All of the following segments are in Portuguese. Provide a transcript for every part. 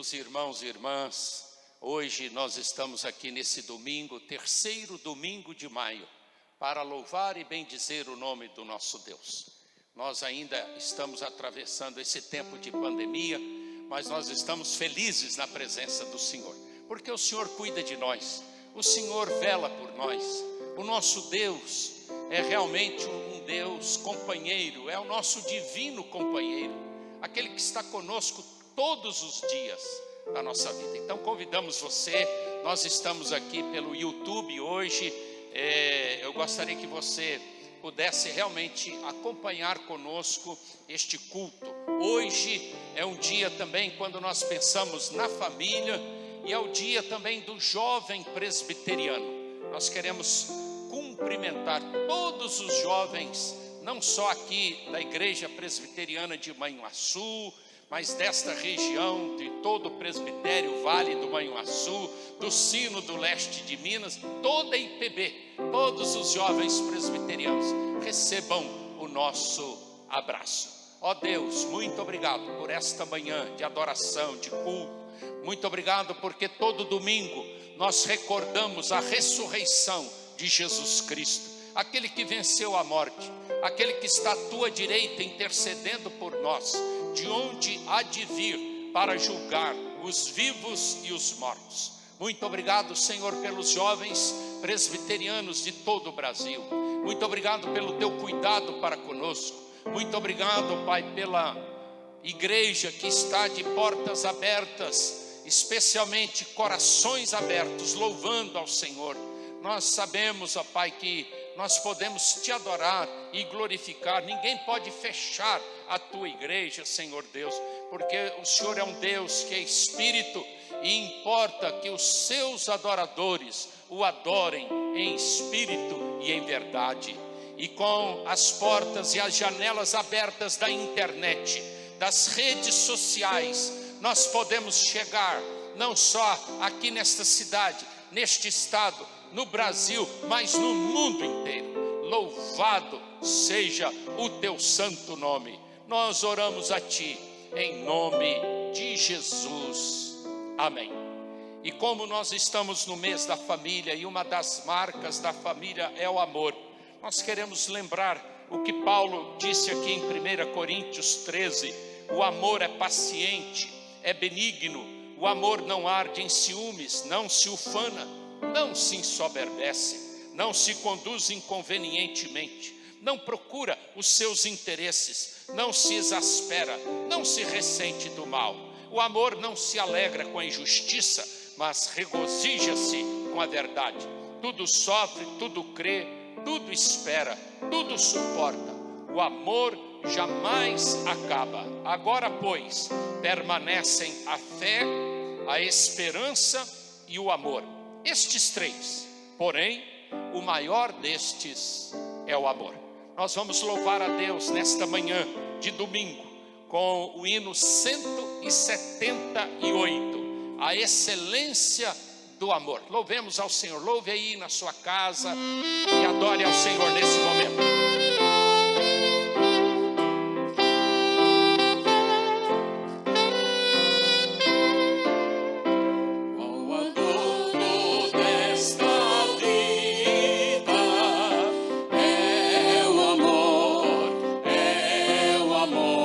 Queridos irmãos e irmãs, hoje nós estamos aqui nesse domingo, terceiro domingo de maio, para louvar e bendizer o nome do nosso Deus. Nós ainda estamos atravessando esse tempo de pandemia, mas nós estamos felizes na presença do Senhor, porque o Senhor cuida de nós, o Senhor vela por nós. O nosso Deus é realmente um Deus companheiro, é o nosso divino companheiro, aquele que está conosco todos os dias da nossa vida. Então convidamos você, nós estamos aqui pelo YouTube hoje, eu gostaria que você pudesse realmente acompanhar conosco este culto. Hoje é um dia também quando nós pensamos na família, e é o dia também do jovem presbiteriano. Nós queremos cumprimentar todos os jovens, não só aqui da Igreja Presbiteriana de Manhuaçu, mas desta região, de todo o presbitério Vale do Manhuaçu, do Sino do Leste de Minas, toda a IPB, todos os jovens presbiterianos, recebam o nosso abraço. Ó Deus, muito obrigado por esta manhã de adoração, de culto. Muito obrigado porque todo domingo nós recordamos a ressurreição de Jesus Cristo, aquele que venceu a morte, aquele que está à tua direita intercedendo por nós, de onde há de vir para julgar os vivos e os mortos. Muito obrigado, Senhor, pelos jovens presbiterianos de todo o Brasil. Muito obrigado pelo teu cuidado para conosco. Muito obrigado, Pai, pela igreja que está de portas abertas, especialmente corações abertos, louvando ao Senhor. Nós sabemos, ó Pai, que nós podemos te adorar e glorificar. Ninguém pode fechar a tua igreja, Senhor Deus, porque o Senhor é um Deus que é Espírito, e importa que os seus adoradores o adorem em espírito e em verdade. E com as portas e as janelas abertas da internet, das redes sociais, nós podemos chegar não só aqui nesta cidade, neste estado, no Brasil, mas no mundo inteiro. Louvado seja o teu santo nome. Nós oramos a ti em nome de Jesus. Amém. E como nós estamos no mês da família, e uma das marcas da família é o amor, nós queremos lembrar o que Paulo disse aqui em 1 Coríntios 13: o amor é paciente, é benigno, o amor não arde em ciúmes, não se ufana, não se ensoberbece, não se conduz inconvenientemente, não procura os seus interesses, não se exaspera, não se ressente do mal. O amor não se alegra com a injustiça, mas regozija-se com a verdade. Tudo sofre, tudo crê, tudo espera, tudo suporta. O amor jamais acaba. Agora, pois, permanecem a fé, a esperança e o amor. Estes três, porém, o maior destes é o amor. Nós vamos louvar a Deus nesta manhã de domingo com o hino 178, a excelência do amor. Louvemos ao Senhor. Louve aí na sua casa e adore ao Senhor nesse momento. Amor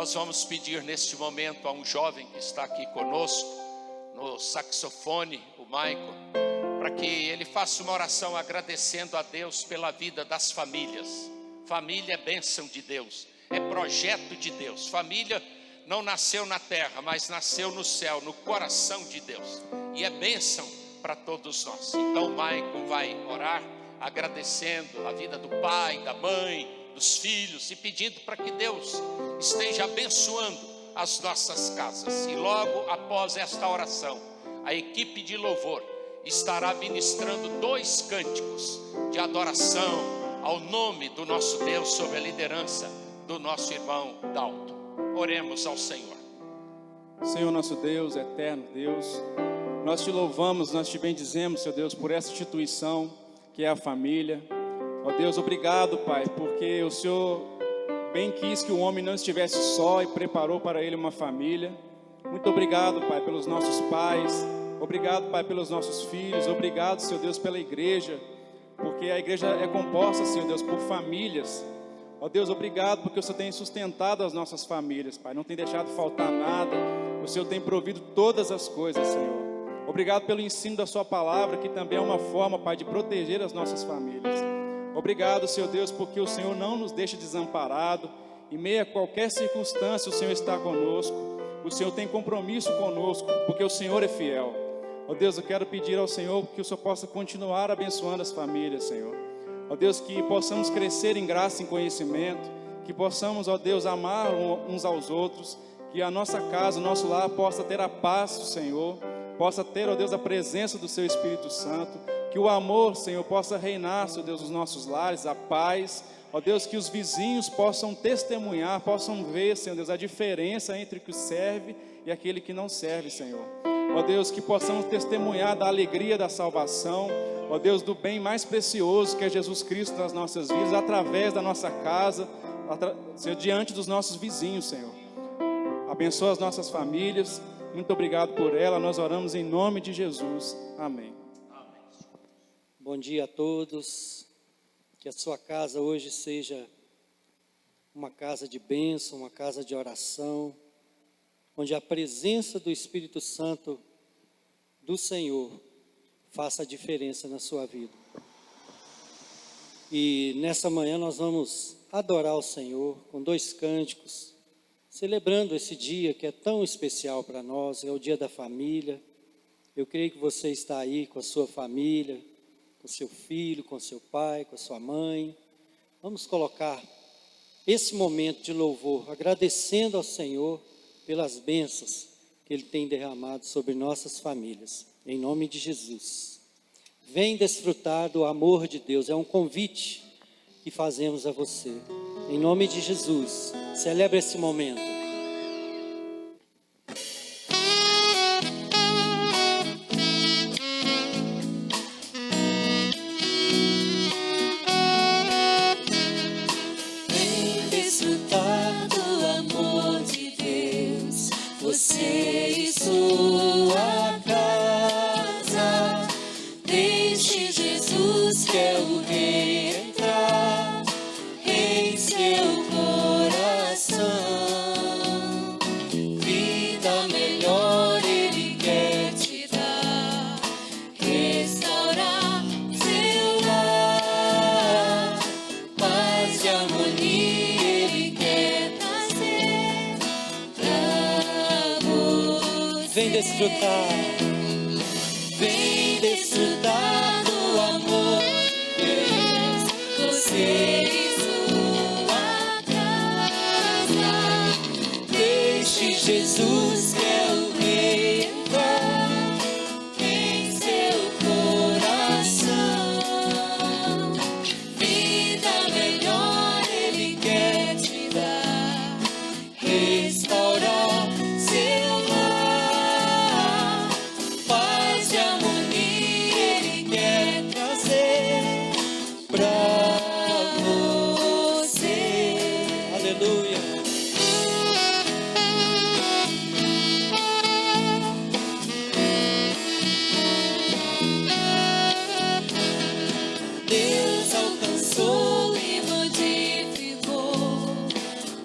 nós vamos pedir neste momento a um jovem que está aqui conosco, no saxofone, o Maico, para que ele faça uma oração agradecendo a Deus pela vida das famílias. Família é bênção de Deus, é projeto de Deus. Família não nasceu na terra, mas nasceu no céu, no coração de Deus, e é bênção para todos nós. Então o Maico vai orar agradecendo a vida do pai, da mãe, dos filhos, e pedindo para que Deus esteja abençoando as nossas casas. E logo após esta oração, a equipe de louvor estará ministrando 2 cânticos de adoração ao nome do nosso Deus, sob a liderança do nosso irmão Dalton. Oremos ao Senhor. Senhor nosso Deus, eterno Deus, nós te louvamos, nós te bendizemos, Senhor Deus, por essa instituição que é a família. Ó Deus, obrigado, Pai, porque o Senhor bem quis que o homem não estivesse só e preparou para ele uma família. Muito obrigado, Pai, pelos nossos pais. Obrigado, Pai, pelos nossos filhos. Obrigado, Senhor Deus, pela igreja, porque a igreja é composta, Senhor Deus, por famílias. Ó Deus, obrigado porque o Senhor tem sustentado as nossas famílias, Pai. Não tem deixado faltar nada. O Senhor tem provido todas as coisas, Senhor. Obrigado pelo ensino da sua palavra, que também é uma forma, Pai, de proteger as nossas famílias. Obrigado, Senhor Deus, porque o Senhor não nos deixa desamparado. Em meio a qualquer circunstância, o Senhor está conosco. O Senhor tem compromisso conosco, porque o Senhor é fiel. Ó Deus, eu quero pedir ao Senhor que o Senhor possa continuar abençoando as famílias, Senhor. Ó Deus, que possamos crescer em graça e em conhecimento, que possamos, ó Deus, amar uns aos outros, que a nossa casa, o nosso lar possa ter a paz do Senhor, possa ter, ó Deus, a presença do Seu Espírito Santo, que o amor, Senhor, possa reinar, Senhor Deus, nos nossos lares, a paz. Ó Deus, que os vizinhos possam testemunhar, possam ver, Senhor Deus, a diferença entre o que serve e aquele que não serve, Senhor. Ó Deus, que possamos testemunhar da alegria da salvação, ó Deus, do bem mais precioso que é Jesus Cristo nas nossas vidas, através da nossa casa, Senhor, diante dos nossos vizinhos, Senhor. Abençoa as nossas famílias, muito obrigado por ela, nós oramos em nome de Jesus, amém. Bom dia a todos, que a sua casa hoje seja uma casa de bênção, uma casa de oração, onde a presença do Espírito Santo do Senhor faça a diferença na sua vida. E nessa manhã nós vamos adorar o Senhor com 2 cânticos, celebrando esse dia que é tão especial para nós, é o dia da família. Eu creio que você está aí com a sua família, com seu filho, com seu pai, com a sua mãe. Vamos colocar esse momento de louvor, agradecendo ao Senhor pelas bênçãos que Ele tem derramado sobre nossas famílias, em nome de Jesus. Vem desfrutar do amor de Deus, é um convite que fazemos a você, em nome de Jesus. Celebre esse momento. Você e sua casa, deixe Jesus que é o Rei entrar em seu coração. Vida melhor Ele quer te dar, restaurar seu lar, paz e harmonia Ele quer trazer pra você. Vem desfrutar. Vem desfrutar do amor de Deus, você e sua casa. Deixe Jesus que é o Rei entrar em seu coração. Vida melhor Ele quer te dar, restaurar seu lar, paz e harmonia Ele quer trazer pra você. Aleluia. Deus alcançou e modificou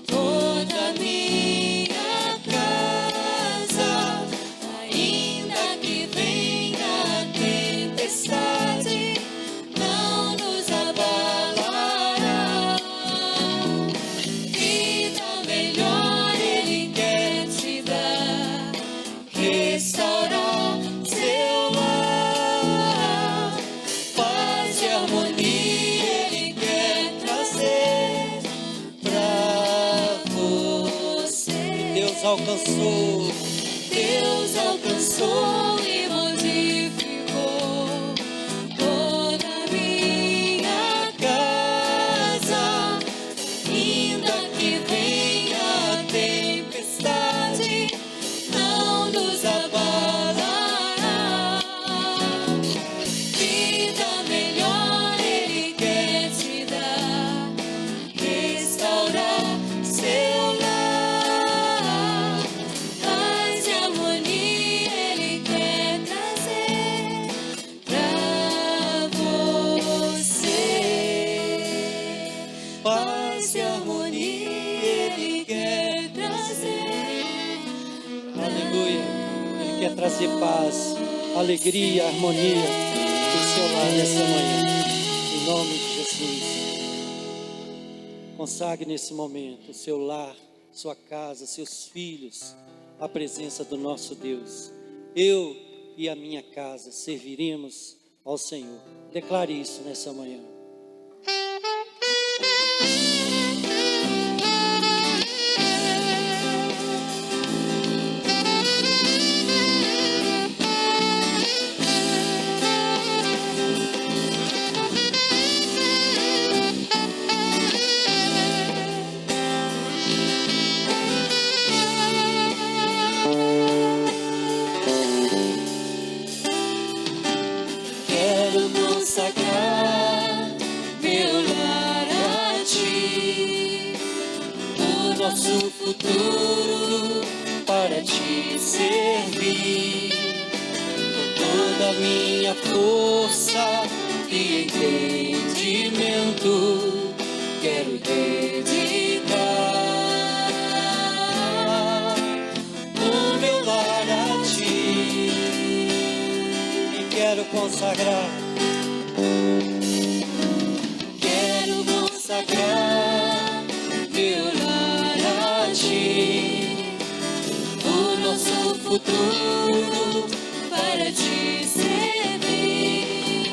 toda a minha alcançou. Deus alcançou e modificou toda a minha casa. Ainda que venha a tempestade, não nos abalará. Vida melhor Ele quer te dar, restaurar seu lar. Paz e harmonia Ele quer trazer pra você. Paz e harmonia Ele quer trazer. Aleluia. Ele quer trazer paz, alegria, harmonia em seu lar nessa manhã. Em nome de Jesus. Consagre nesse momento o seu lar, sua casa, seus filhos, à presença do nosso Deus. Eu e a minha casa serviremos ao Senhor. Declare isso nessa manhã. Quero consagrar meu lar a ti, o nosso futuro para te servir. Com toda a minha força e entendimento, quero dedicar o meu lar a ti. Quero consagrar, Quero consagrar meu lar a ti, o nosso futuro para te servir.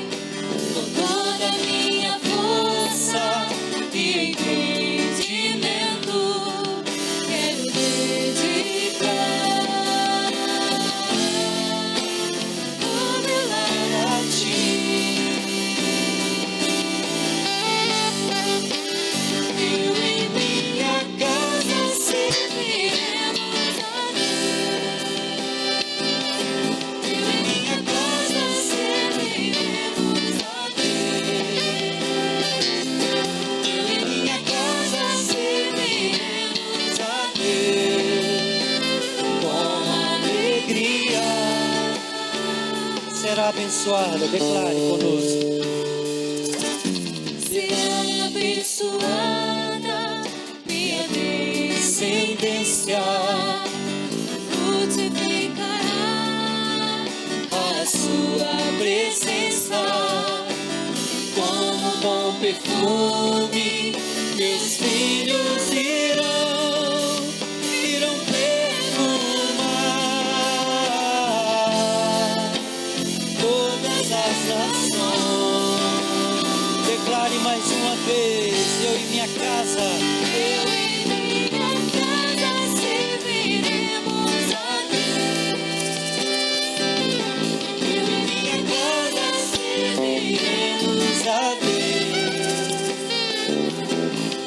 Com toda a minha força e entendimento, quero dedicar o meu lar a ti. Eu e minha casa serviremos a Deus. Eu e minha casa serviremos a Deus. Eu e minha casa serviremos a Deus com alegria. será abençoada. Declare conosco. Será abençoada minha descendência, frutificará a sua presença, como bom perfume, meus filhos irão perfumar todas as nações. Declare mais uma vez: eu e minha casa, eu e minha casa serviremos a Deus. Eu e minha casa serviremos a Deus.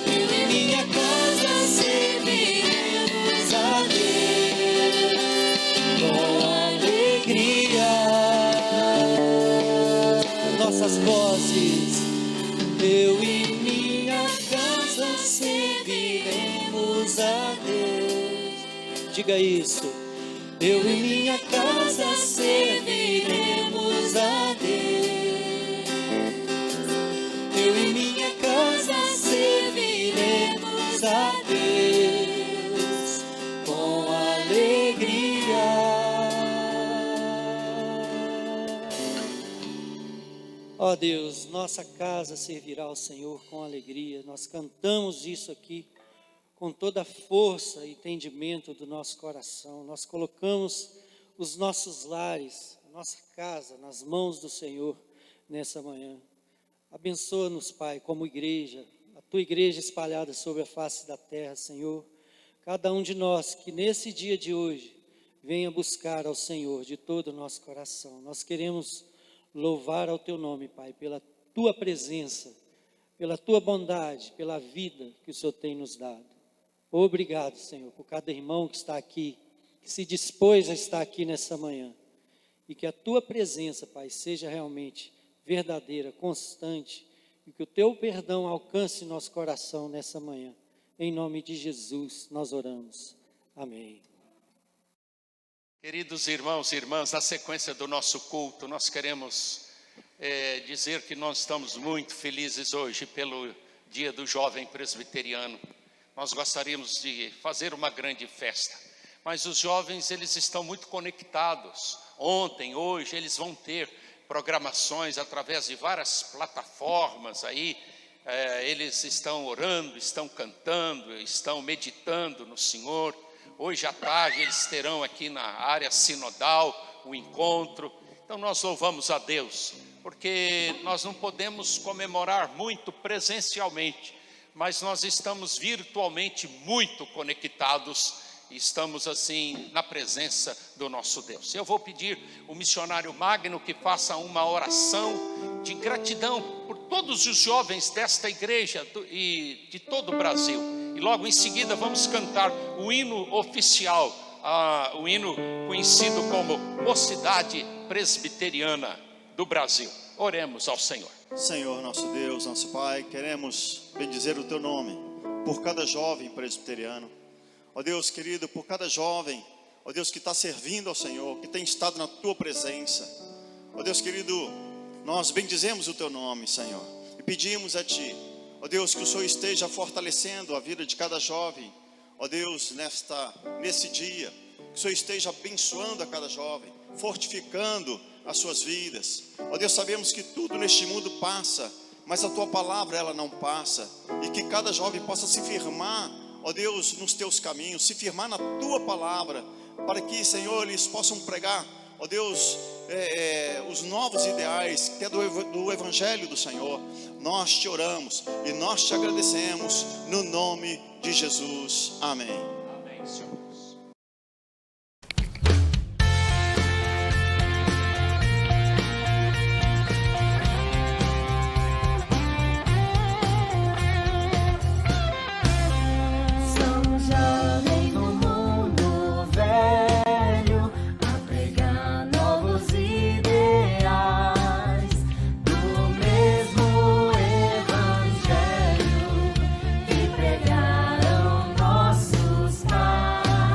Eu e minha casa serviremos a Deus com alegria. Nossas vozes. Eu e minha casa serviremos a Deus. Diga isso. Eu e minha casa serviremos a Deus. Eu e minha casa serviremos a Deus com alegria. Ó Deus, nossa casa servirá ao Senhor com alegria. Nós cantamos isso aqui com toda a força e entendimento do nosso coração. Nós colocamos os nossos lares, a nossa casa nas mãos do Senhor nessa manhã. Abençoa-nos, Pai, como igreja, a tua igreja espalhada sobre a face da terra, Senhor. cada um de nós que nesse dia de hoje venha buscar ao Senhor de todo o nosso coração. Nós queremos louvar ao Teu nome, Pai, pela Tua presença, pela Tua bondade, pela vida que o Senhor tem nos dado. Obrigado, Senhor, por cada irmão que está aqui, que se dispôs a estar aqui nessa manhã. E que a Tua presença, Pai, seja realmente verdadeira, constante, e que o Teu perdão alcance nosso coração nessa manhã. Em nome de Jesus, nós oramos. Amém. Queridos irmãos e irmãs, na sequência do nosso culto, nós queremos dizer que nós estamos muito felizes hoje pelo Dia do Jovem Presbiteriano. Nós gostaríamos de fazer uma grande festa, mas os jovens, eles estão muito conectados. Ontem, hoje, eles vão ter programações através de várias plataformas aí. Eles estão orando, estão cantando, estão meditando no Senhor. Hoje à tarde eles terão aqui na área sinodal o encontro. Então nós louvamos a Deus, porque nós não podemos comemorar muito presencialmente, mas nós estamos virtualmente muito conectados e estamos assim na presença do nosso Deus. Eu vou pedir o missionário Magno que faça uma oração de gratidão por todos os jovens desta igreja e de todo o Brasil. E logo em seguida vamos cantar o hino oficial, o hino conhecido como Mocidade Presbiteriana do Brasil. Oremos ao Senhor. Senhor, nosso Deus, nosso Pai, queremos bendizer o Teu nome por cada jovem presbiteriano. Ó Deus querido, por cada jovem, ó Deus que está servindo ao Senhor, que tem estado na Tua presença. Ó Deus querido, nós bendizemos o Teu nome, Senhor, e pedimos a Ti, ó Deus, que o Senhor esteja fortalecendo a vida de cada jovem. Ó Deus, nesse dia, que o Senhor esteja abençoando a cada jovem, fortificando as suas vidas. Ó Deus, sabemos que tudo neste mundo passa, mas a Tua palavra ela não passa, e que cada jovem possa se firmar, ó Deus, nos Teus caminhos, se firmar na Tua palavra, para que, Senhor, eles possam pregar, ó Deus, os novos ideais que é do Evangelho do Senhor. Nós Te oramos e nós Te agradecemos no nome de Jesus. Amém. Amém, Senhor. Pregaram nossos pais.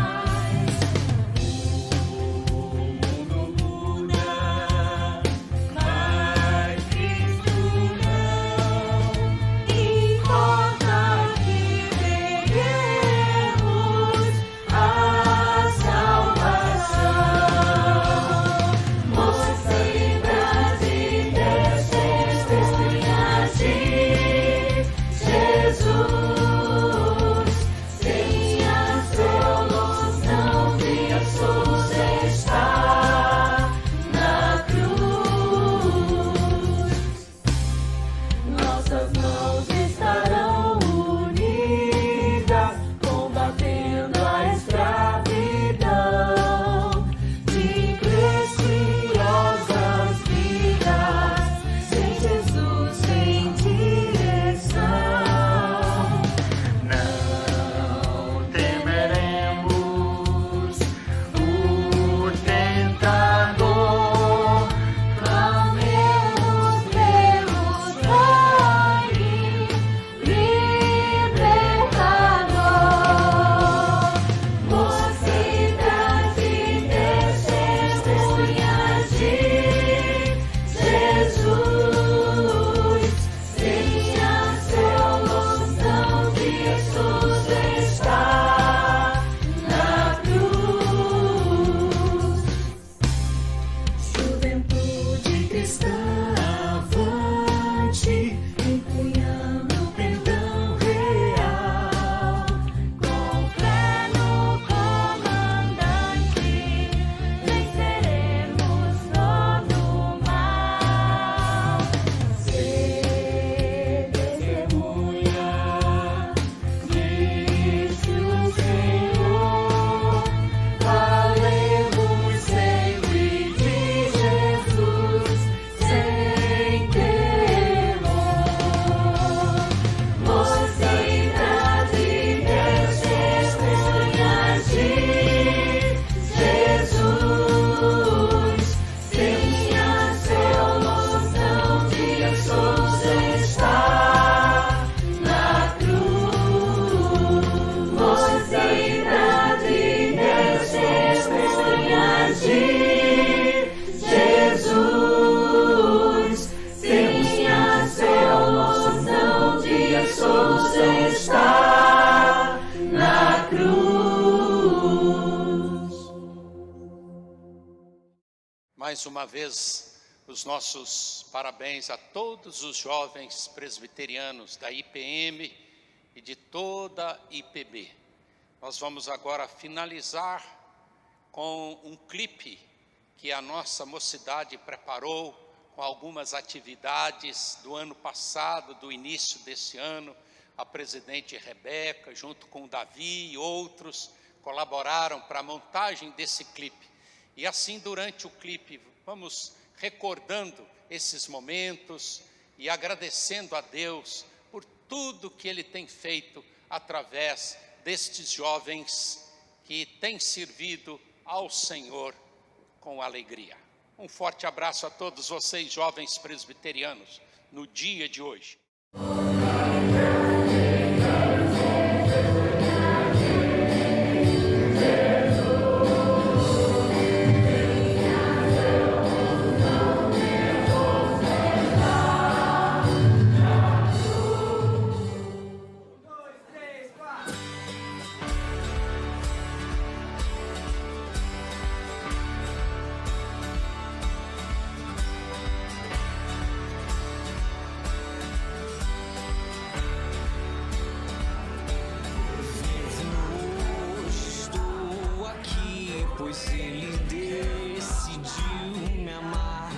Mais uma vez, os nossos parabéns a todos os jovens presbiterianos da IPM e de toda a IPB. Nós vamos agora finalizar com um clipe que a nossa mocidade preparou com algumas atividades do ano passado, do início desse ano. A presidente Rebeca, junto com o Davi e outros, colaboraram para a montagem desse clipe. E assim, durante o clipe, vamos recordando esses momentos e agradecendo a Deus por tudo que Ele tem feito através destes jovens que têm servido ao Senhor com alegria. Um forte abraço a todos vocês, jovens presbiterianos, no dia de hoje. Pois ele decidiu me amar,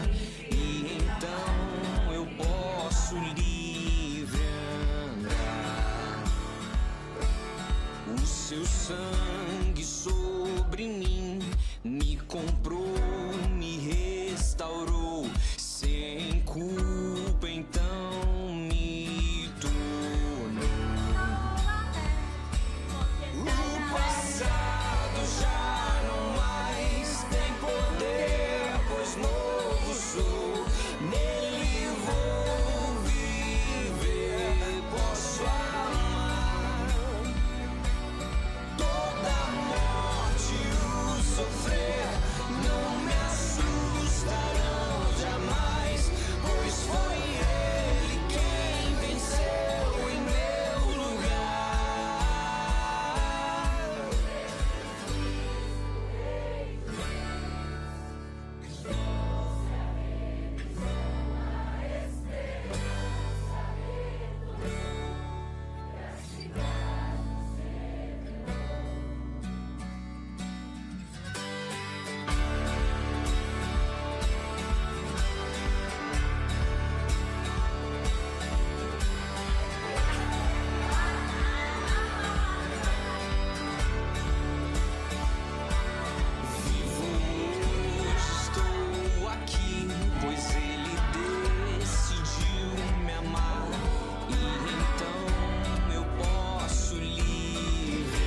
e então eu posso livre andar. O seu sangue sobre mim me comprou, me restaurou, sem culpa então me tornou. O passado já não mais tem poder, pois novo sou, nele vou viver, posso amar. Toda a morte e o sofrer não me assustarão jamais, pois foi ele quem venceu em meu lugar. Estou aqui, pois ele decidiu me amar, e então eu posso livre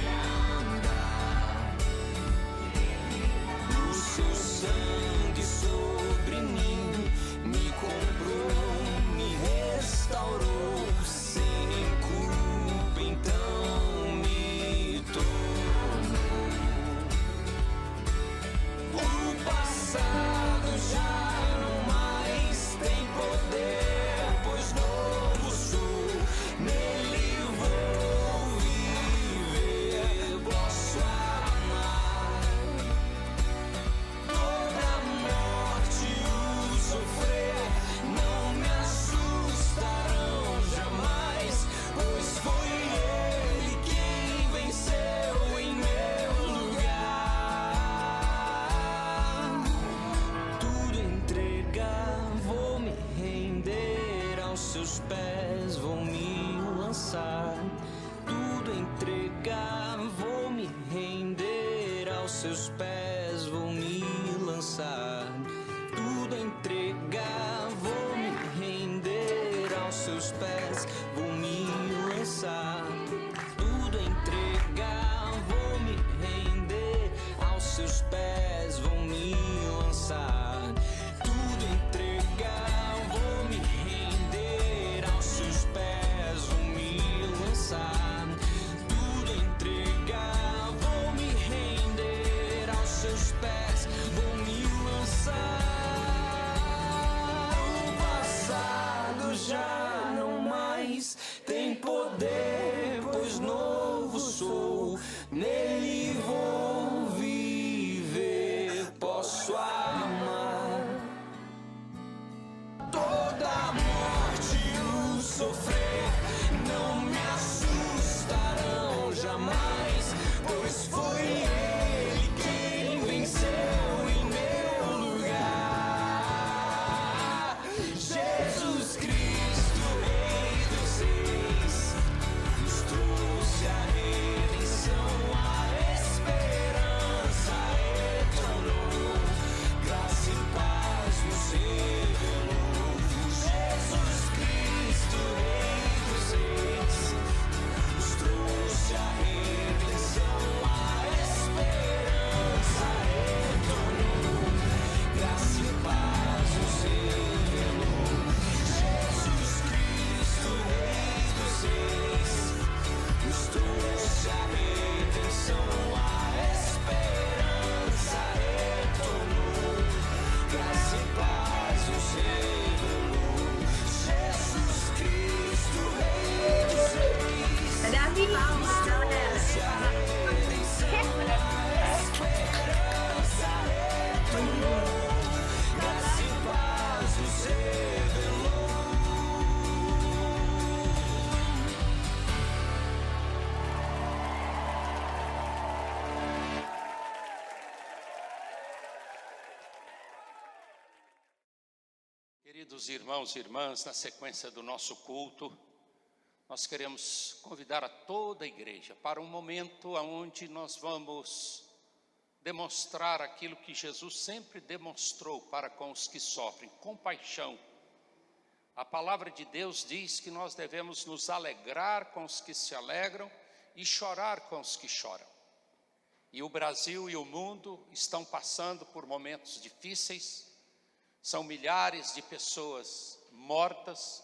andar. O seu sangue sobre mim me comprou, me restaurou, sem culpa então me tornou. O passado já não mais tem poder, pois novo sou, nele vou viver, posso amar. Toda a morte e o sofrer não me assustarão jamais, pois foi ele quem venceu em meu lugar. Tudo entregar, vou me render aos seus pés, vou me lançar. Tudo entregar, vou me render aos seus pés, vou me lançar. Tudo entregar, vou me render aos seus pés, vou me lançar. Tudo entregar, vou me render aos seus pés, vou me lançar. Tudo entregar, vou me render aos seus pés, vou me lançar. Tudo entregar, vou me render aos Queridos irmãos e irmãs, na sequência do nosso culto, nós queremos convidar a toda a igreja para um momento onde nós vamos demonstrar aquilo que Jesus sempre demonstrou para com os que sofrem, compaixão. A palavra de Deus diz que nós devemos nos alegrar com os que se alegram e chorar com os que choram. E o Brasil e o mundo estão passando por momentos difíceis. São milhares de pessoas mortas.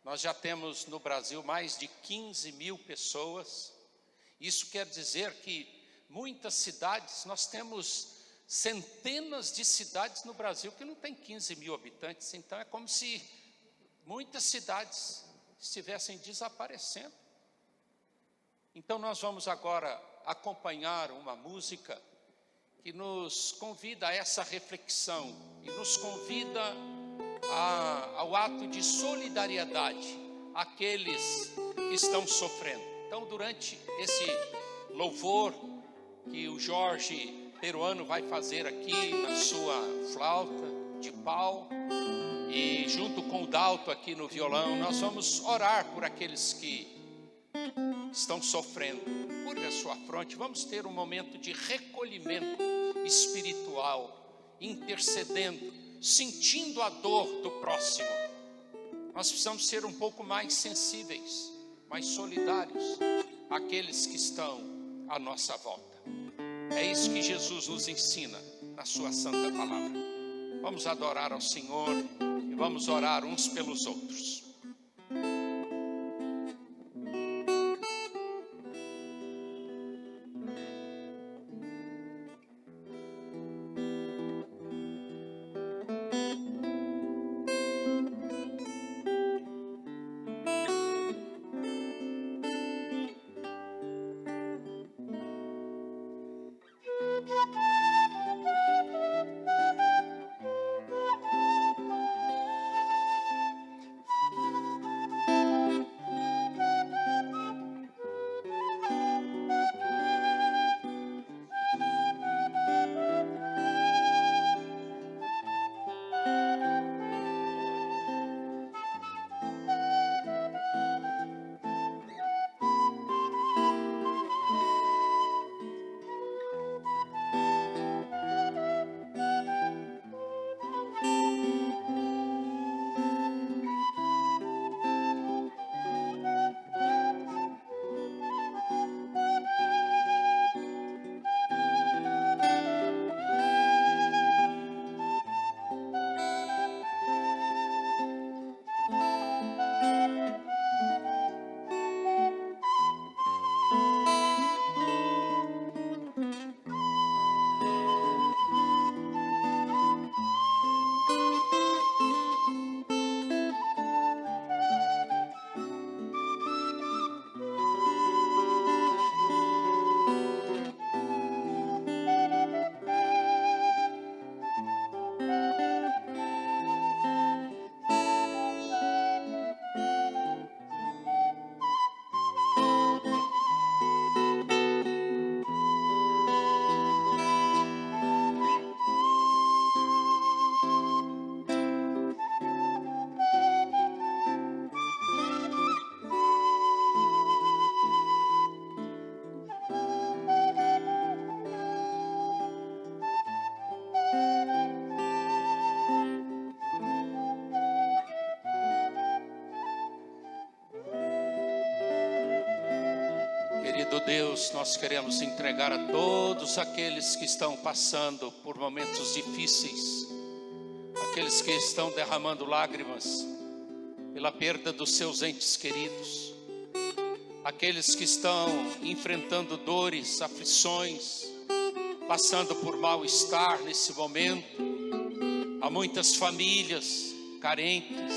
Nós já temos no Brasil mais de 15 mil pessoas. Isso quer dizer que muitas cidades, nós temos centenas de cidades no Brasil que não tem 15 mil habitantes. Então é como se muitas cidades estivessem desaparecendo. Então nós vamos agora acompanhar uma música que nos convida a essa reflexão e nos convida ao ato de solidariedade àqueles que estão sofrendo. Então, durante esse louvor que o Jorge Peruano vai fazer aqui na sua flauta de pau e junto com o Dalto aqui no violão, nós vamos orar por aqueles que estão sofrendo. Curve a sua fronte, vamos ter um momento de recolhimento espiritual, intercedendo, sentindo a dor do próximo. Nós precisamos ser um pouco mais sensíveis, mais solidários àqueles que estão à nossa volta. É isso que Jesus nos ensina na sua santa palavra. Vamos adorar ao Senhor e vamos orar uns pelos outros. Querido Deus, nós queremos entregar a todos aqueles que estão passando por momentos difíceis, aqueles que estão derramando lágrimas pela perda dos seus entes queridos, aqueles que estão enfrentando dores, aflições, passando por mal-estar nesse momento. Há muitas famílias carentes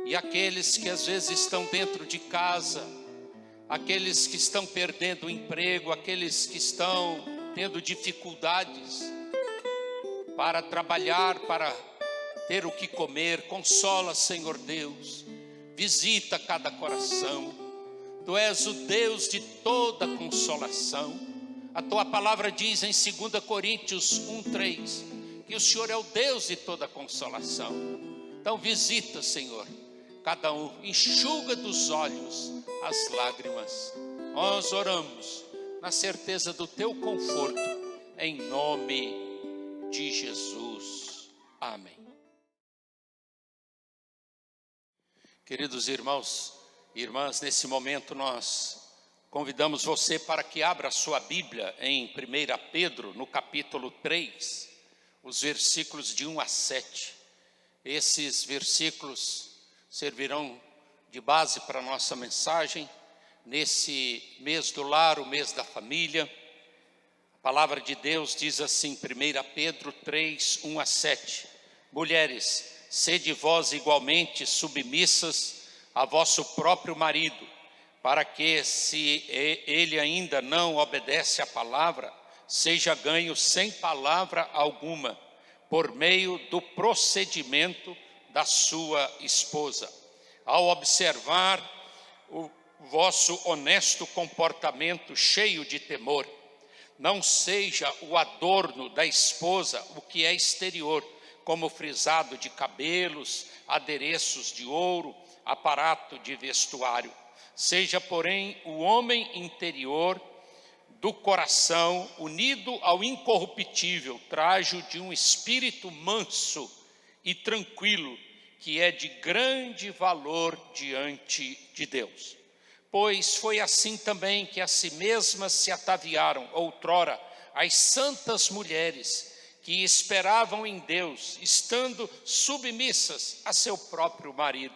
e aqueles que às vezes estão dentro de casa, aqueles que estão perdendo o emprego, aqueles que estão tendo dificuldades para trabalhar, para ter o que comer. Consola, Senhor Deus, visita cada coração. Tu és o Deus de toda consolação. A tua palavra diz em 2 Coríntios 1:3 que o Senhor é o Deus de toda consolação. Então visita, Senhor, cada um, enxuga dos olhos as lágrimas. Nós oramos na certeza do teu conforto, em nome de Jesus. Amém. Queridos irmãos e irmãs, nesse momento nós convidamos você para que abra a sua Bíblia em 1 Pedro, no capítulo 3, os versículos de 1 a 7. Esses versículos servirão de base para a nossa mensagem nesse mês do lar, o mês da família. A palavra de Deus diz assim, 1 Pedro 3, 1 a 7. Mulheres, sede vós igualmente submissas a vosso próprio marido, para que, se ele ainda não obedece à palavra, seja ganho sem palavra alguma, por meio do procedimento da sua esposa. Ao observar o vosso honesto comportamento cheio de temor, não seja o adorno da esposa o que é exterior, como frisado de cabelos, adereços de ouro, aparato de vestuário. Seja, porém, o homem interior do coração, unido ao incorruptível trajo de um espírito manso e tranquilo, que é de grande valor diante de Deus. Pois foi assim também que a si mesmas se ataviaram outrora as santas mulheres que esperavam em Deus, estando submissas a seu próprio marido,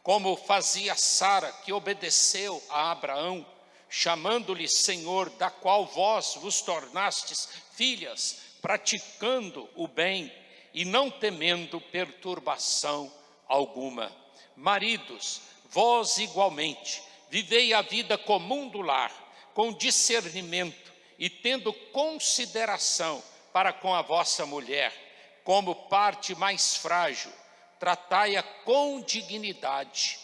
como fazia Sara, que obedeceu a Abraão, chamando-lhe Senhor, da qual vós vos tornastes filhas, praticando o bem e não temendo perturbação alguma. Maridos, vós igualmente, vivei a vida comum do lar, com discernimento e tendo consideração para com a vossa mulher, como parte mais frágil, tratai-a com dignidade,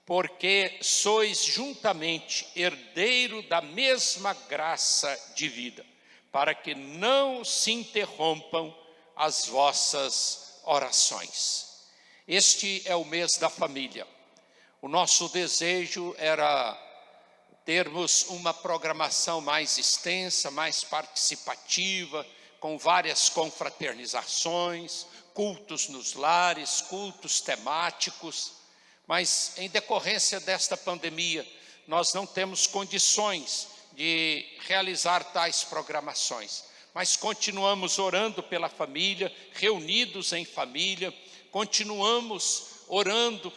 porque sois juntamente herdeiro da mesma graça de vida, para que não se interrompam as vossas orações. Este é o mês da família. O nosso desejo era termos uma programação mais extensa, mais participativa, com várias confraternizações, cultos nos lares, cultos temáticos, mas em decorrência desta pandemia, nós não temos condições de realizar tais programações, mas continuamos orando pela família, reunidos em família, continuamos orando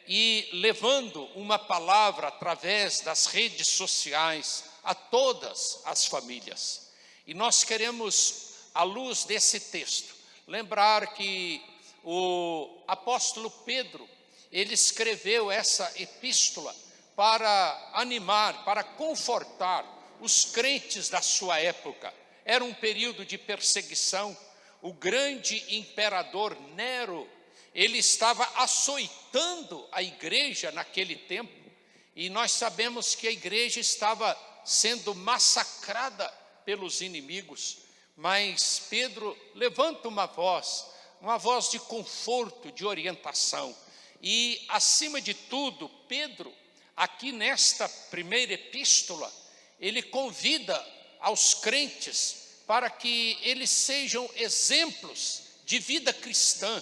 e levando uma palavra através das redes sociais a todas as famílias. E nós queremos, à luz desse texto, lembrar que o apóstolo Pedro, ele escreveu essa epístola para animar, para confortar os crentes da sua época. Era um período de perseguição. O grande imperador Nero, ele estava açoitando a igreja naquele tempo, e nós sabemos que a igreja estava sendo massacrada pelos inimigos, mas Pedro levanta uma voz de conforto, de orientação, e acima de tudo, Pedro, aqui nesta primeira epístola, ele convida aos crentes para que eles sejam exemplos de vida cristã,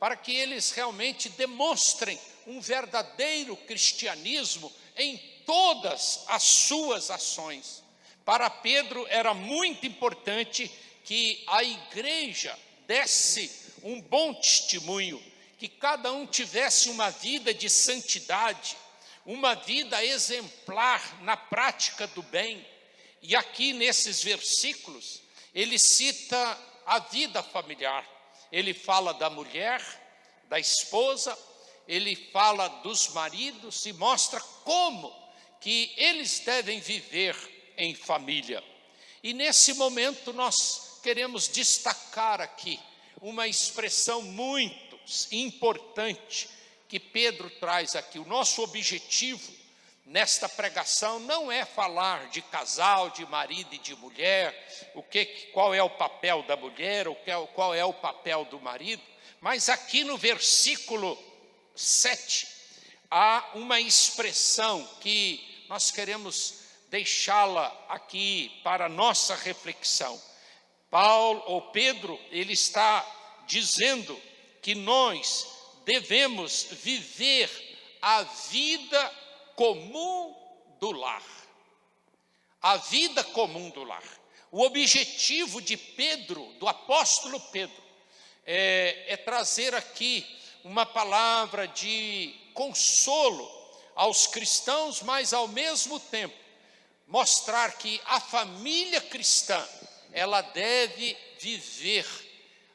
para que eles realmente demonstrem um verdadeiro cristianismo em todas as suas ações. Para Pedro era muito importante que a igreja desse um bom testemunho, que cada um tivesse uma vida de santidade, uma vida exemplar na prática do bem. E aqui nesses versículos, ele cita a vida familiar. Ele fala da mulher, da esposa, ele fala dos maridos e mostra como que eles devem viver em família. E nesse momento nós queremos destacar aqui uma expressão muito importante que Pedro traz aqui. O nosso objetivo nesta pregação não é falar de casal, de marido e de mulher, qual é o papel da mulher, qual é o papel do marido, mas aqui no versículo 7 há uma expressão que nós queremos deixá-la aqui para nossa reflexão. Pedro, ele está dizendo que nós devemos viver a vida comum do lar. A vida comum do lar. O objetivo de Pedro, do apóstolo Pedro, é trazer aqui uma palavra de consolo aos cristãos, mas ao mesmo tempo mostrar que a família cristã, ela deve viver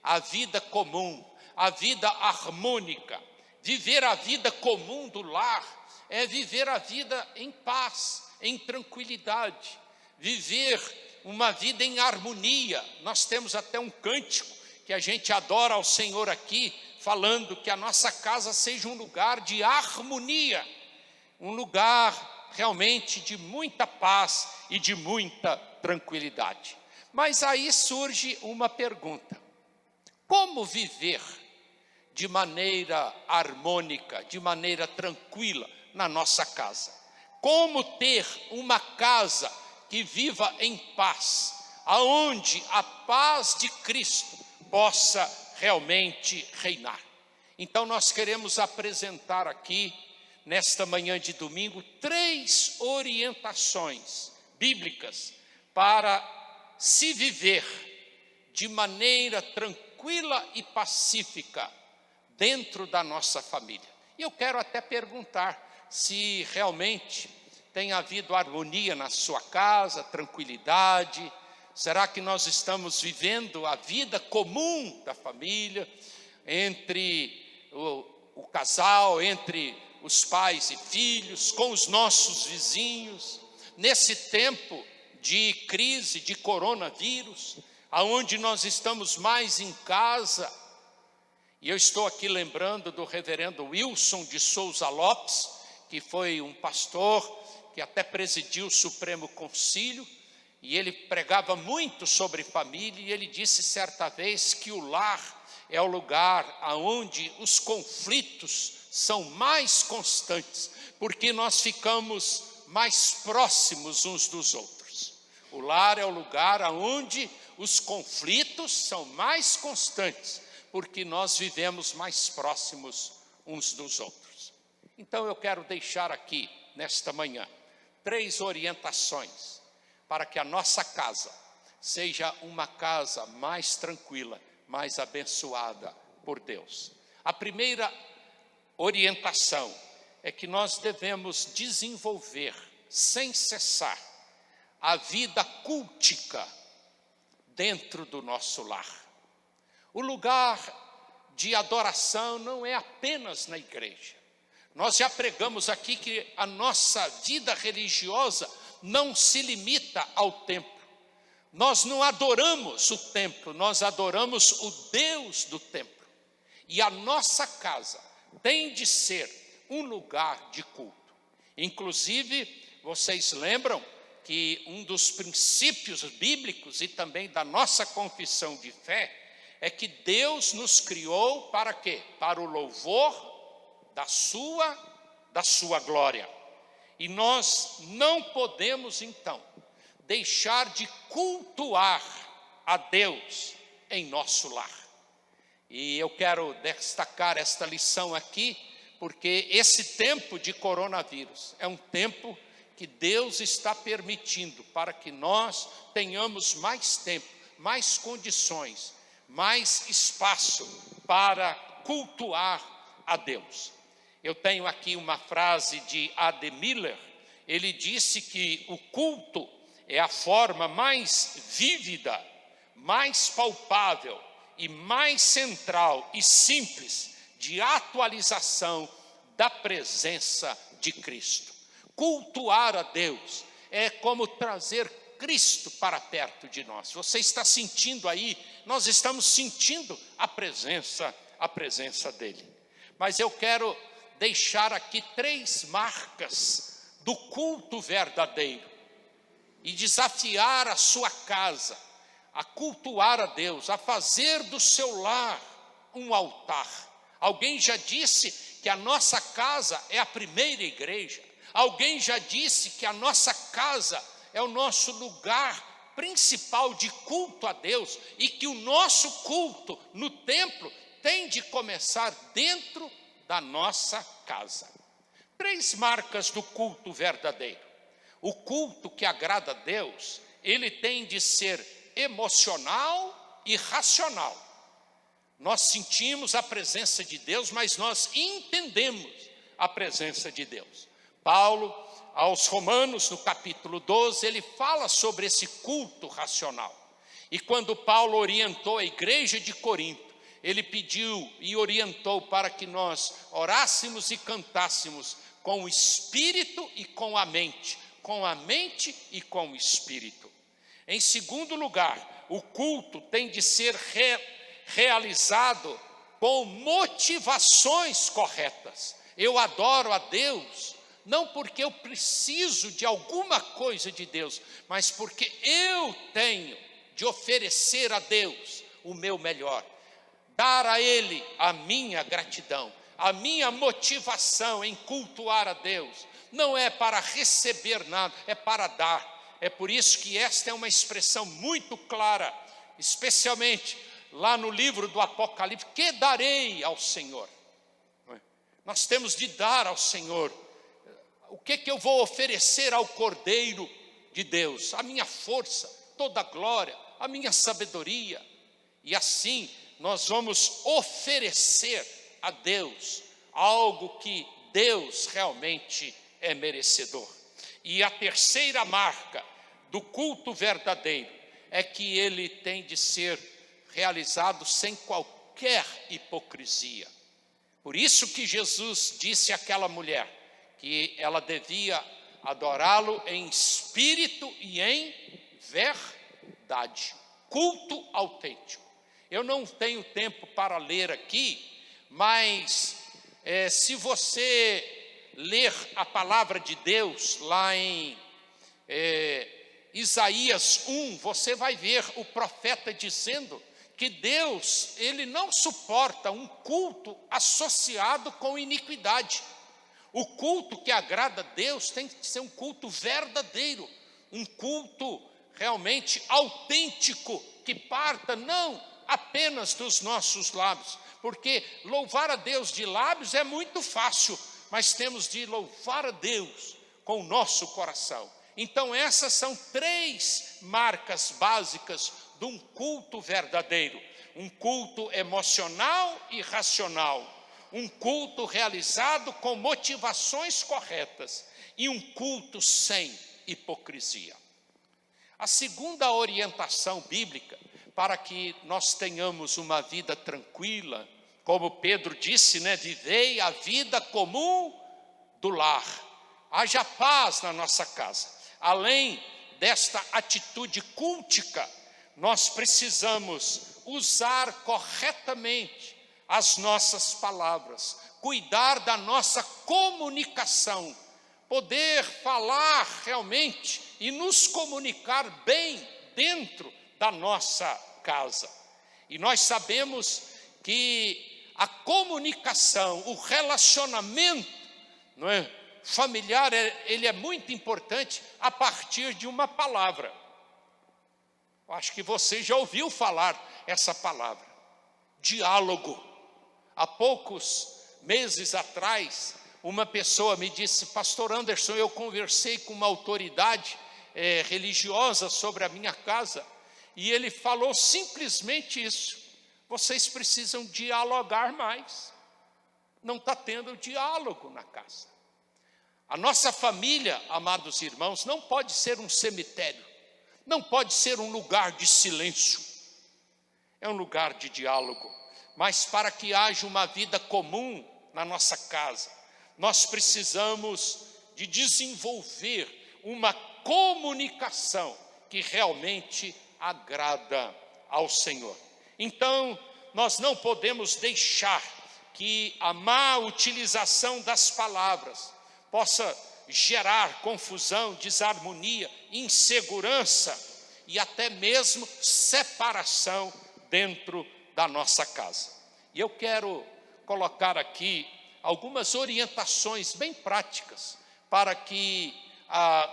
a vida comum, a vida harmônica. Viver a vida comum do lar é viver a vida em paz, em tranquilidade, viver uma vida em harmonia. Nós temos até um cântico que a gente adora ao Senhor aqui, falando que a nossa casa seja um lugar de harmonia, um lugar realmente de muita paz e de muita tranquilidade. Mas aí surge uma pergunta: como viver de maneira harmônica, de maneira tranquila na nossa casa? Como ter uma casa que viva em paz, aonde a paz de Cristo possa realmente reinar? Então nós queremos apresentar aqui, nesta manhã de domingo, 3 orientações bíblicas para se viver de maneira tranquila e pacífica dentro da nossa família. E eu quero até perguntar se realmente tem havido harmonia na sua casa, tranquilidade. Será que nós estamos vivendo a vida comum da família, entre o casal, entre os pais e filhos, com os nossos vizinhos, nesse tempo de crise, de coronavírus, aonde nós estamos mais em casa? E eu estou aqui lembrando do reverendo Wilson de Souza Lopes, que foi um pastor que até presidiu o Supremo Concílio, e ele pregava muito sobre família, e ele disse certa vez que o lar é o lugar onde os conflitos são mais constantes, porque nós ficamos mais próximos uns dos outros. O lar é o lugar onde os conflitos são mais constantes, porque nós vivemos mais próximos uns dos outros. Então eu quero deixar aqui, nesta manhã, 3 orientações para que a nossa casa seja uma casa mais tranquila, mais abençoada por Deus. A primeira orientação é que nós devemos desenvolver, sem cessar, a vida cultica dentro do nosso lar. O lugar de adoração não é apenas na igreja. Nós já pregamos aqui que a nossa vida religiosa não se limita ao templo. Nós não adoramos o templo, nós adoramos o Deus do templo. E a nossa casa tem de ser um lugar de culto. Inclusive, vocês lembram que um dos princípios bíblicos e também da nossa confissão de fé é que Deus nos criou para quê? Para o louvor da sua glória. E nós não podemos, então, deixar de cultuar a Deus em nosso lar. E eu quero destacar esta lição aqui, porque esse tempo de coronavírus é um tempo que Deus está permitindo para que nós tenhamos mais tempo, mais condições, mais espaço para cultuar a Deus. Eu tenho aqui uma frase de A.D. Miller. Ele disse que o culto é a forma mais vívida, mais palpável e mais central e simples de atualização da presença de Cristo. Cultuar a Deus é como trazer Cristo para perto de nós. Você está sentindo aí, nós estamos sentindo a presença dele. Mas eu quero deixar aqui 3 marcas do culto verdadeiro e desafiar a sua casa a cultuar a Deus, a fazer do seu lar um altar. Alguém já disse que a nossa casa é a primeira igreja. Alguém já disse que a nossa casa é o nosso lugar principal de culto a Deus e que o nosso culto no templo tem de começar dentro da nossa casa. 3 marcas do culto verdadeiro. O culto que agrada a Deus, ele tem de ser emocional e racional. Nós sentimos a presença de Deus, mas nós entendemos a presença de Deus. Paulo, aos Romanos, no capítulo 12, ele fala sobre esse culto racional. E quando Paulo orientou a igreja de Corinto, ele pediu e orientou para que nós orássemos e cantássemos com o espírito e com a mente e com o espírito. Em segundo lugar, o culto tem de ser realizado com motivações corretas. Eu adoro a Deus, não porque eu preciso de alguma coisa de Deus, mas porque eu tenho de oferecer a Deus o meu melhor. Dar a Ele a minha gratidão, a minha motivação em cultuar a Deus. Não é para receber nada, é para dar. É por isso que esta é uma expressão muito clara, especialmente lá no livro do Apocalipse. Que darei ao Senhor? Nós temos de dar ao Senhor. O que eu vou oferecer ao Cordeiro de Deus? A minha força, toda a glória, a minha sabedoria. E assim nós vamos oferecer a Deus algo que Deus realmente é merecedor. E a terceira marca do culto verdadeiro é que ele tem de ser realizado sem qualquer hipocrisia. Por isso que Jesus disse àquela mulher que ela devia adorá-lo em espírito e em verdade. Culto autêntico. Eu não tenho tempo para ler aqui, mas se você ler a palavra de Deus lá em Isaías 1, você vai ver o profeta dizendo que Deus, ele não suporta um culto associado com iniquidade. O culto que agrada a Deus tem que ser um culto verdadeiro, um culto realmente autêntico, que parta não apenas dos nossos lábios, porque louvar a Deus de lábios é muito fácil, mas temos de louvar a Deus com o nosso coração. Então essas são 3 marcas básicas de um culto verdadeiro. Um culto emocional e racional. Um culto realizado com motivações corretas. E um culto sem hipocrisia. A segunda orientação bíblica para que nós tenhamos uma vida tranquila, como Pedro disse, vivei a vida comum do lar. Haja paz na nossa casa. Além desta atitude cultica, nós precisamos usar corretamente as nossas palavras, cuidar da nossa comunicação, poder falar realmente e nos comunicar bem dentro da nossa casa. E nós sabemos que a comunicação, o relacionamento, familiar, ele é muito importante a partir de uma palavra. Eu acho que você já ouviu falar essa palavra, diálogo. Há poucos meses atrás, uma pessoa me disse: Pastor Anderson, eu conversei com uma autoridade religiosa sobre a minha casa, e ele falou simplesmente isso: vocês precisam dialogar mais. Não está tendo diálogo na casa. A nossa família, amados irmãos, não pode ser um cemitério, não pode ser um lugar de silêncio, é um lugar de diálogo. Mas para que haja uma vida comum na nossa casa, nós precisamos de desenvolver uma comunicação que realmente agrada ao Senhor. Então, nós não podemos deixar que a má utilização das palavras possa gerar confusão, desarmonia, insegurança e até mesmo separação dentro da nossa casa. E eu quero colocar aqui algumas orientações bem práticas para que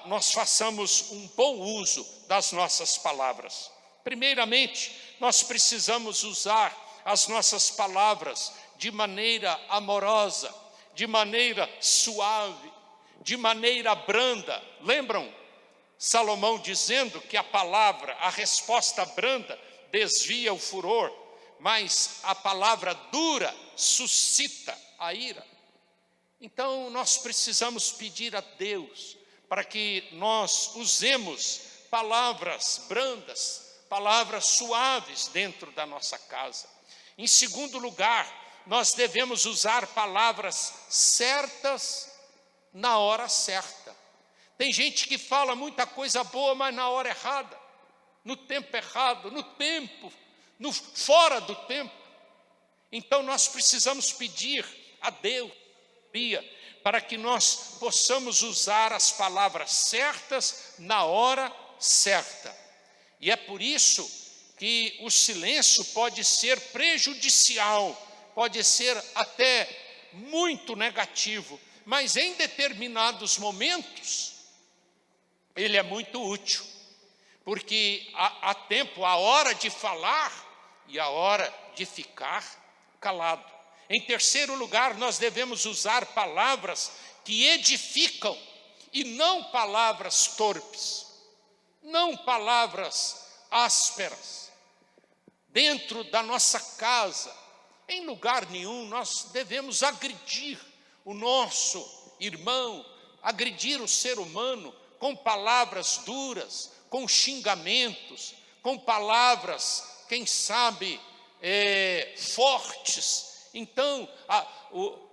nós façamos um bom uso das nossas palavras. Primeiramente, nós precisamos usar as nossas palavras de maneira amorosa, de maneira suave, de maneira branda. Lembram Salomão dizendo que a palavra, a resposta branda desvia o furor, mas a palavra dura suscita a ira. Então nós precisamos pedir a Deus para que nós usemos palavras brandas, palavras suaves dentro da nossa casa. Em segundo lugar, nós devemos usar palavras certas na hora certa. Tem gente que fala muita coisa boa, mas na hora errada, no tempo errado, fora do tempo. Então nós precisamos pedir a Deus para que nós possamos usar as palavras certas na hora certa. E é por isso que o silêncio pode ser prejudicial, pode ser até muito negativo, mas em determinados momentos ele é muito útil, porque há tempo, a hora de falar e a hora de ficar calado. Em terceiro lugar, nós devemos usar palavras que edificam e não palavras torpes, não palavras ásperas. Dentro da nossa casa, em lugar nenhum, nós devemos agredir o nosso irmão, agredir o ser humano com palavras duras, com xingamentos, com palavras, quem sabe, fortes. Então,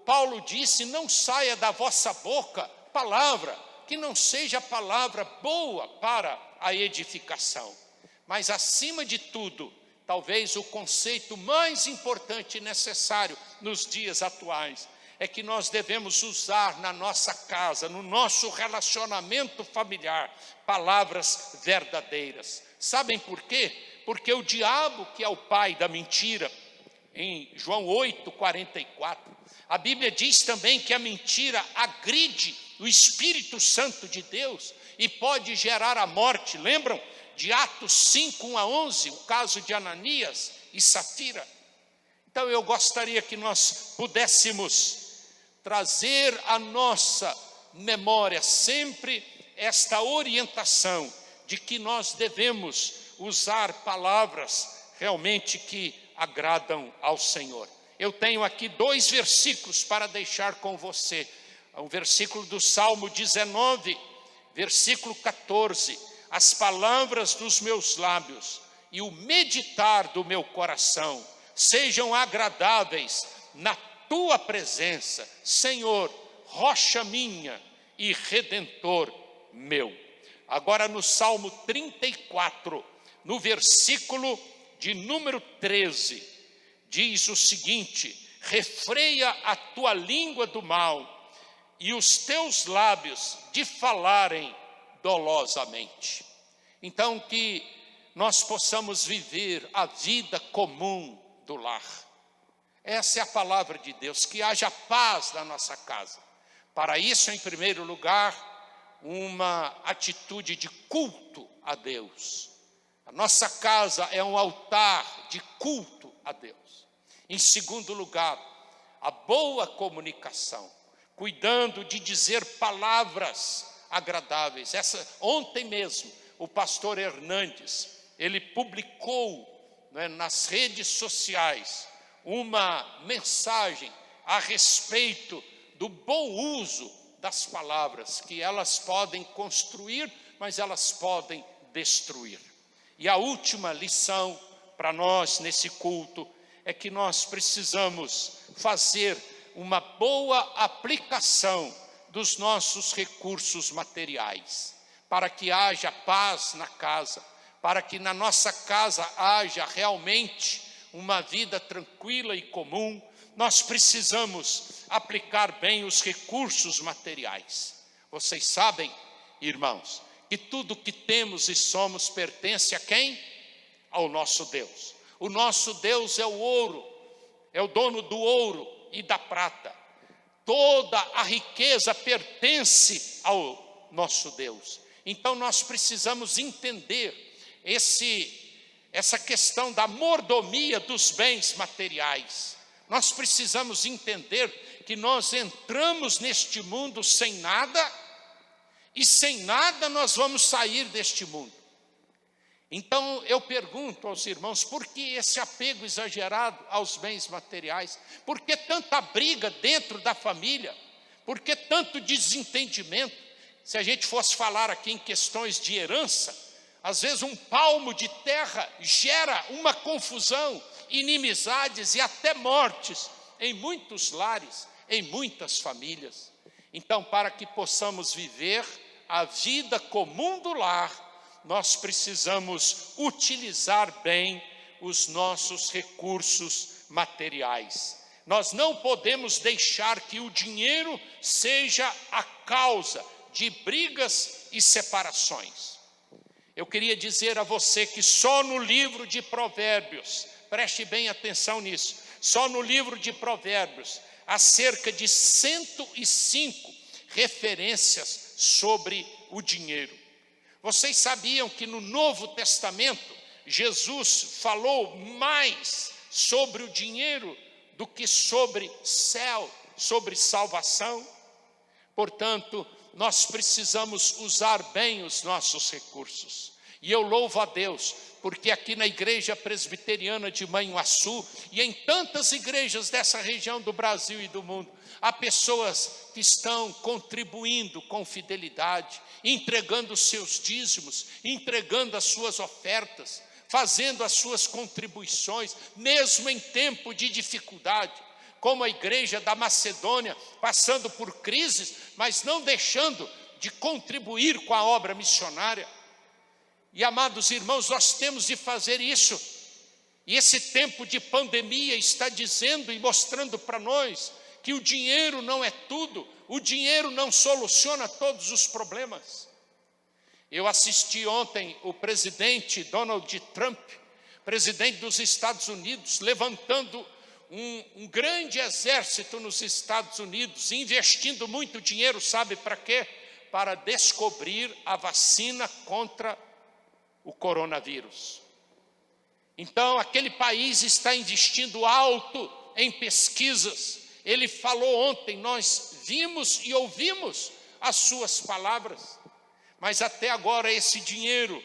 Paulo disse, não saia da vossa boca palavra que não seja palavra boa para a edificação. Mas acima de tudo, talvez o conceito mais importante e necessário nos dias atuais é que nós devemos usar na nossa casa, no nosso relacionamento familiar, palavras verdadeiras. Sabem por quê? Porque o diabo, que é o pai da mentira, em João 8:44, a Bíblia diz também que a mentira agride o Espírito Santo de Deus e pode gerar a morte. Lembram de Atos 5:1-11, o caso de Ananias e Safira? Então eu gostaria que nós pudéssemos trazer à nossa memória sempre esta orientação de que nós devemos usar palavras realmente que agradam ao Senhor. Eu tenho aqui 2 versículos para deixar com você. O versículo do Salmo 19, versículo 14. As palavras dos meus lábios e o meditar do meu coração sejam agradáveis na tua presença, Senhor, rocha minha e redentor meu. Agora no Salmo 34, no versículo de número 13, diz o seguinte: refreia a tua língua do mal e os teus lábios de falarem dolosamente. Então que nós possamos viver a vida comum do lar. Essa é a palavra de Deus, que haja paz na nossa casa. Para isso, em primeiro lugar, uma atitude de culto a Deus. A nossa casa é um altar de culto a Deus. Em segundo lugar, a boa comunicação, cuidando de dizer palavras agradáveis. Ontem mesmo, o pastor Hernandes, ele publicou, nas redes sociais uma mensagem a respeito do bom uso das palavras, que elas podem construir, mas elas podem destruir. E a última lição para nós nesse culto é que nós precisamos fazer uma boa aplicação dos nossos recursos materiais, para que haja paz na casa, para que na nossa casa haja realmente uma vida tranquila e comum. Nós precisamos aplicar bem os recursos materiais. Vocês sabem, irmãos, que tudo que temos e somos pertence a quem? Ao nosso Deus. O nosso Deus é o ouro, é o dono do ouro e da prata. Toda a riqueza pertence ao nosso Deus. Então nós precisamos entender essa questão da mordomia dos bens materiais. Nós precisamos entender que nós entramos neste mundo sem nada, e sem nada nós vamos sair deste mundo. Então eu pergunto aos irmãos, por que esse apego exagerado aos bens materiais? Por que tanta briga dentro da família? Por que tanto desentendimento? Se a gente fosse falar aqui em questões de herança, às vezes um palmo de terra gera uma confusão, inimizades e até mortes em muitos lares, em muitas famílias. Então, para que possamos viver a vida comum do lar, nós precisamos utilizar bem os nossos recursos materiais. Nós não podemos deixar que o dinheiro seja a causa de brigas e separações. Eu queria dizer a você que só no livro de Provérbios, preste bem atenção nisso, só no livro de Provérbios há cerca de 105 referências sobre o dinheiro. Vocês sabiam que no Novo Testamento Jesus falou mais sobre o dinheiro do que sobre céu, sobre salvação? Portanto, nós precisamos usar bem os nossos recursos. E eu louvo a Deus, porque aqui na Igreja Presbiteriana de Manhuaçu e em tantas igrejas dessa região do Brasil e do mundo, há pessoas que estão contribuindo com fidelidade, entregando os seus dízimos, entregando as suas ofertas, fazendo as suas contribuições, mesmo em tempo de dificuldade, como a igreja da Macedônia, passando por crises, mas não deixando de contribuir com a obra missionária. E, amados irmãos, nós temos de fazer isso. E esse tempo de pandemia está dizendo e mostrando para nós que o dinheiro não é tudo, o dinheiro não soluciona todos os problemas. Eu assisti ontem o presidente Donald Trump, presidente dos Estados Unidos, levantando um grande exército nos Estados Unidos, investindo muito dinheiro, sabe para quê? Para descobrir a vacina contra o coronavírus. Então, aquele país está investindo alto em pesquisas. Ele falou ontem, nós vimos e ouvimos as suas palavras, mas até agora esse dinheiro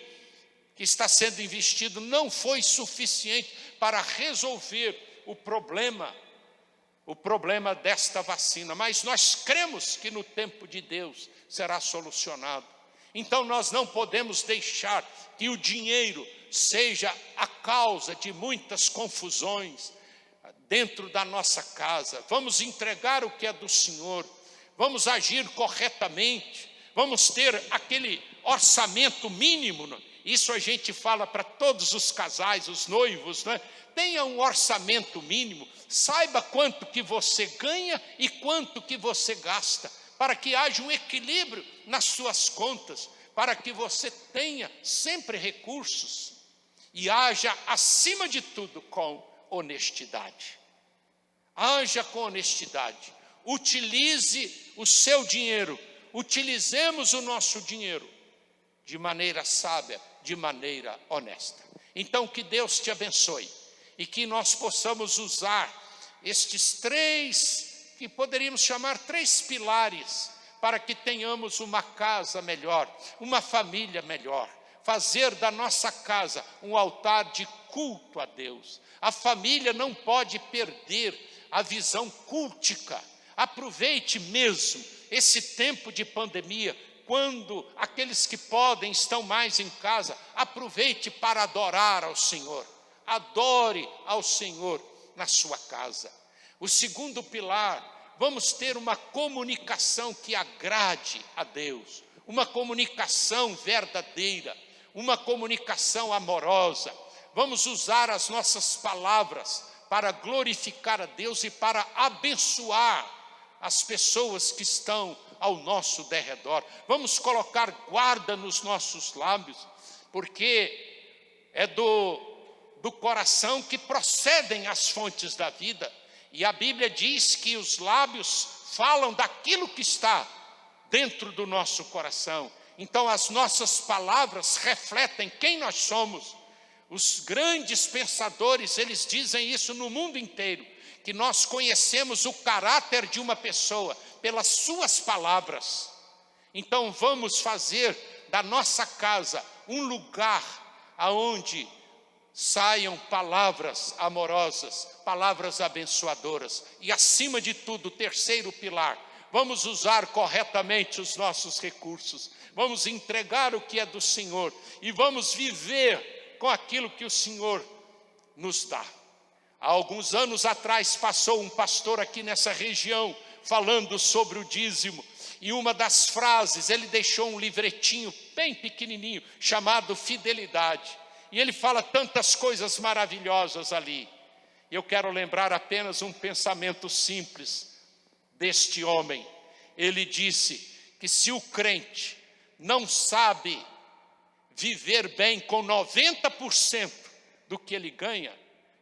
que está sendo investido não foi suficiente para resolver o problema desta vacina, mas nós cremos que no tempo de Deus será solucionado. Então nós não podemos deixar que o dinheiro seja a causa de muitas confusões dentro da nossa casa. Vamos entregar o que é do Senhor, vamos agir corretamente, vamos ter aquele orçamento mínimo. Isso a gente fala para todos os casais, os noivos, né? Tenha um orçamento mínimo, saiba quanto que você ganha e quanto que você gasta, para que haja um equilíbrio nas suas contas, para que você tenha sempre recursos e haja, acima de tudo, com honestidade. Haja com honestidade, utilize o seu dinheiro, utilizemos o nosso dinheiro de maneira sábia, de maneira honesta. Então que Deus te abençoe e que nós possamos usar estes que poderíamos chamar 3 pilares, para que tenhamos uma casa melhor, uma família melhor, fazer da nossa casa um altar de culto a Deus. A família não pode perder a visão cultica. Aproveite mesmo esse tempo de pandemia, quando aqueles que podem estão mais em casa, aproveite para adorar ao Senhor. Adore ao Senhor na sua casa. O segundo pilar vamos ter uma comunicação que agrade a Deus, uma comunicação verdadeira, uma comunicação amorosa. Vamos usar as nossas palavras para glorificar a Deus e para abençoar as pessoas que estão ao nosso derredor. Vamos colocar guarda nos nossos lábios, porque é do coração que procedem as fontes da vida. E a Bíblia diz que os lábios falam daquilo que está dentro do nosso coração. Então as nossas palavras refletem quem nós somos. Os grandes pensadores, eles dizem isso no mundo inteiro, que nós conhecemos o caráter de uma pessoa pelas suas palavras. Então vamos fazer da nossa casa um lugar aonde saiam palavras amorosas, palavras abençoadoras. E acima de tudo, o terceiro pilar, vamos usar corretamente os nossos recursos. Vamos entregar o que é do Senhor e vamos viver com aquilo que o Senhor nos dá. Há alguns anos atrás passou um pastor aqui nessa região falando sobre o dízimo. E uma das frases, ele deixou um livretinho bem pequenininho chamado Fidelidade. E ele fala tantas coisas maravilhosas ali. Eu quero lembrar apenas um pensamento simples deste homem. Ele disse que se o crente não sabe viver bem com 90% do que ele ganha,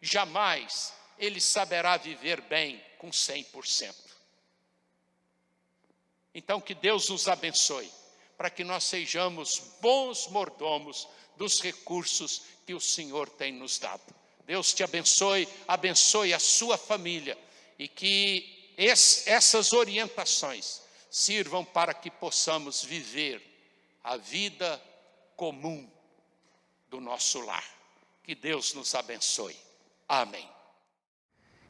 jamais ele saberá viver bem com 100%. Então que Deus nos abençoe, para que nós sejamos bons mordomos dos recursos que o Senhor tem nos dado. Deus te abençoe, abençoe a sua família, e que essas orientações sirvam para que possamos viver a vida comum do nosso lar. Que Deus nos abençoe. Amém.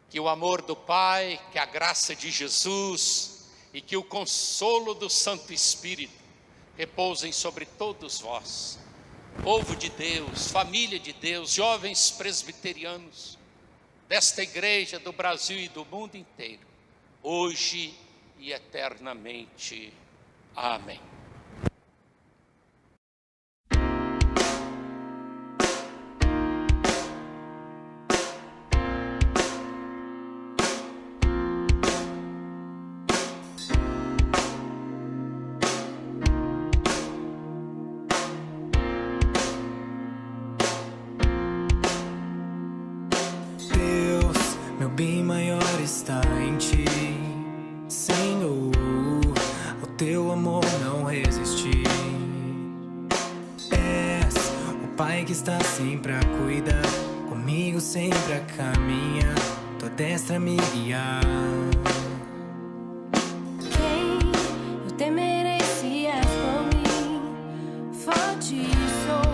Que o amor do Pai, que a graça de Jesus e que o consolo do Santo Espírito repousem sobre todos vós, povo de Deus, família de Deus, jovens presbiterianos desta igreja, do Brasil e do mundo inteiro, hoje e eternamente. Amém. Meu bem maior está em ti, Senhor, ao teu amor não resisti. És o Pai que está sempre a cuidar, comigo sempre a caminhar, tua destra me guiar. Quem eu temerei se és por mim? Forte sou.